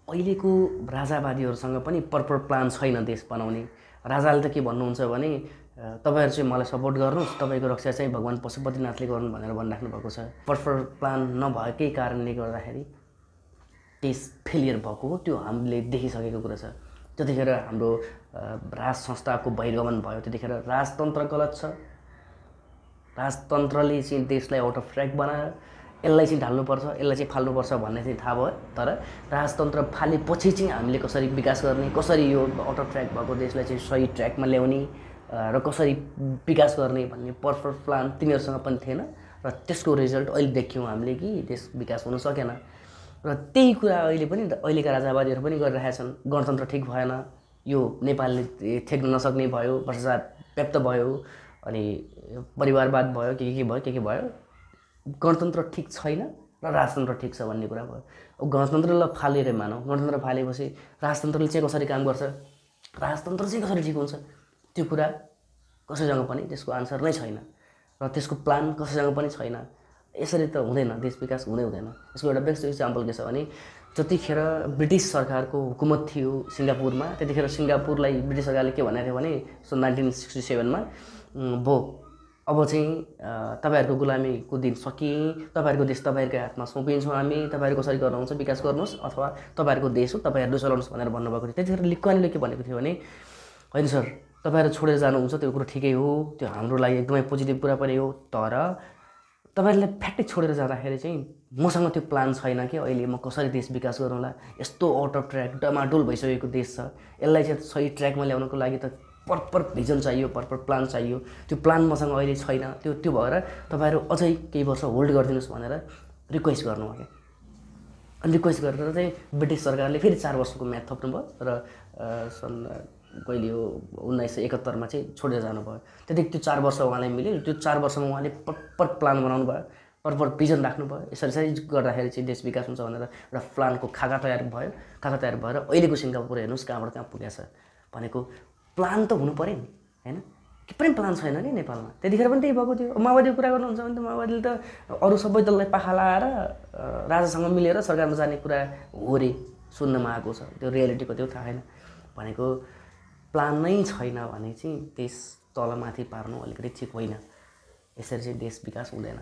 अहिलेको राजावादीहरूसँग पनि proper plan छैन देश बनाउने। राजाले त के भन्नुहुन्छ भने तपाईहरु चाहिँ मलाई सपोर्ट गर्नुस्, तपाईको रक्षा चाहिँ भगवान पशुपतिनाथले गर्नु भनेर भनिराख्नु भएको छ। प्रपर प्लान नभएकै कारणले गर्दाखेरि देश फेलियर भएको हो, त्यो हामीले देखिसकेको कुरा छ। जतिखेर हाम्रो राज संस्थाको बहिर्गमन भयो त्यतिखेर राजतन्त्र गलत छ, राजतन्त्रले चाहिँ देशलाई आउट अफ ट्र्याक बनायो, यसलाई चाहिँ ढाल्नुपर्छ, यसलाई चाहिँ फाल्नुपर्छ भन्ने चाहिँ थाहा भयो। तर राजतन्त्र फालेपछि चाहिँ हामीले कसरी विकास गर्ने, कसरी यो आउट अफ ट्र्याक भएको देशलाई चाहिँ सही ट्र्याकमा ल्याउने र कसरी विकास गर्ने भन्ने पर्फेक्ट प्लान तिनीहरूसँग पनि थिएन र त्यसको रिजल्ट अहिले देख्यौँ हामीले कि देश विकास हुन सकेन। र त्यही कुरा अहिले पनि अहिलेका राजावादीहरू पनि गरिरहेका छन्। गणतन्त्र ठिक भएन, यो नेपालले थेक्न नसक्ने भयो, भ्रष्टाचार व्याप्त भयो, अनि परिवारवाद भयो, के भयो, गणतन्त्र ठिक छैन र राजतन्त्र ठिक छ भन्ने कुरा भयो। अब गणतन्त्रलाई फालेर मानौँ, गणतन्त्र फालेपछि राजतन्त्रले चाहिँ कसरी काम गर्छ, राजतन्त्र चाहिँ कसरी ठिक हुन्छ, त्यो कुरा कसैसँग पनि त्यसको आन्सर नै छैन र त्यसको प्लान कसैसँग पनि छैन। यसरी त हुँदैन, देश विकास हुँदैन। यसको एउटा बेस्ट इक्जाम्पल के छ भने जतिखेर ब्रिटिस सरकारको हुकुमत थियो सिङ्गापुरमा, त्यतिखेर सिङ्गापुरलाई ब्रिटिस सरकारले के भनेको थियो भने सन् 1967मा भो अब चाहिँ तपाईहरुको गुलामीको दिन सकिए, तपाईहरुको देश तपाईहरुकै हातमा सुम्पिन्छौँ हामी, तपाईहरु कसरी गर्नुहुन्छ विकास गर्नुहोस् अथवा तपाईहरुको देश हो तपाईहरुले चलाउनुहोस् भनेर भन्नुभएको थियो। त्यतिखेर लिक्वानले के भनेको थियो भने हैन सर तपाईहरु छोडेर जानुहुन्छ त्यो कुरा ठिकै हो, त्यो हाम्रो लागि एकदमै पोजिटिभ कुरा पनि हो, तर तपाईहरुले फ्याक्टै छोडेर जाँदाखेरि चाहिँ मसँग त्यो प्लान छैन कि अहिले म कसरी देश विकास गरौँला, यस्तो आउट अफ ट्र्याक डमाडोल भइसकेको देश छ, यसलाई चाहिँ सही ट्र्याकमा ल्याउनको लागि त प्रपर भिजन चाहियो, प्रपर प्लान चाहियो, त्यो प्लान मसँग अहिले छैन। त्यो भएर तपाईहरु अझै केही वर्ष होल्ड गरिदिनुस् भनेर रिक्वेस्ट गर्नुभयो क्या। अनि रिक्वेस्ट गरेर चाहिँ ब्रिटिस सरकारले फेरि 4 वर्षको म्याद थप्नुभयो र सन् कहिले हो 1971मा चाहिँ छोडेर जानुभयो। त्यतिकै त्यो 4 वर्ष उहाँलाई मिल्यो, त्यो 4 वर्षमा उहाँले प्रपर प्लान बनाउनु भयो, प्रपर भिजन राख्नुभयो। यसरी गर्दाखेरि चाहिँ देश विकास हुन्छ भनेर एउटा प्लानको खाका तयार भयो। खाका तयार भएर अहिलेको सिङ्गापुर हेर्नुहोस् कहाँबाट कहाँ पुगेको छ भनेको प्लान त हुनु पर्यो नि हैन, के पनि प्लान छैन नि नेपालमा। त्यतिखेर पनि त्यही भएको थियो। माओवादीको कुरा गर्नुहुन्छ भने त माओवादीले त अरू सबै दललाई पाखा लाएर राजासँग मिलेर सरकारमा जाने कुरा हो रे सुन्नमा आएको छ, त्यो रियालिटीको त्यो थाहा छैन। भनेको प्लान नै छैन भने चाहिँ देश तलमाथि पार्नु अलिकति ठिक होइन, यसरी चाहिँ देश विकास हुँदैन।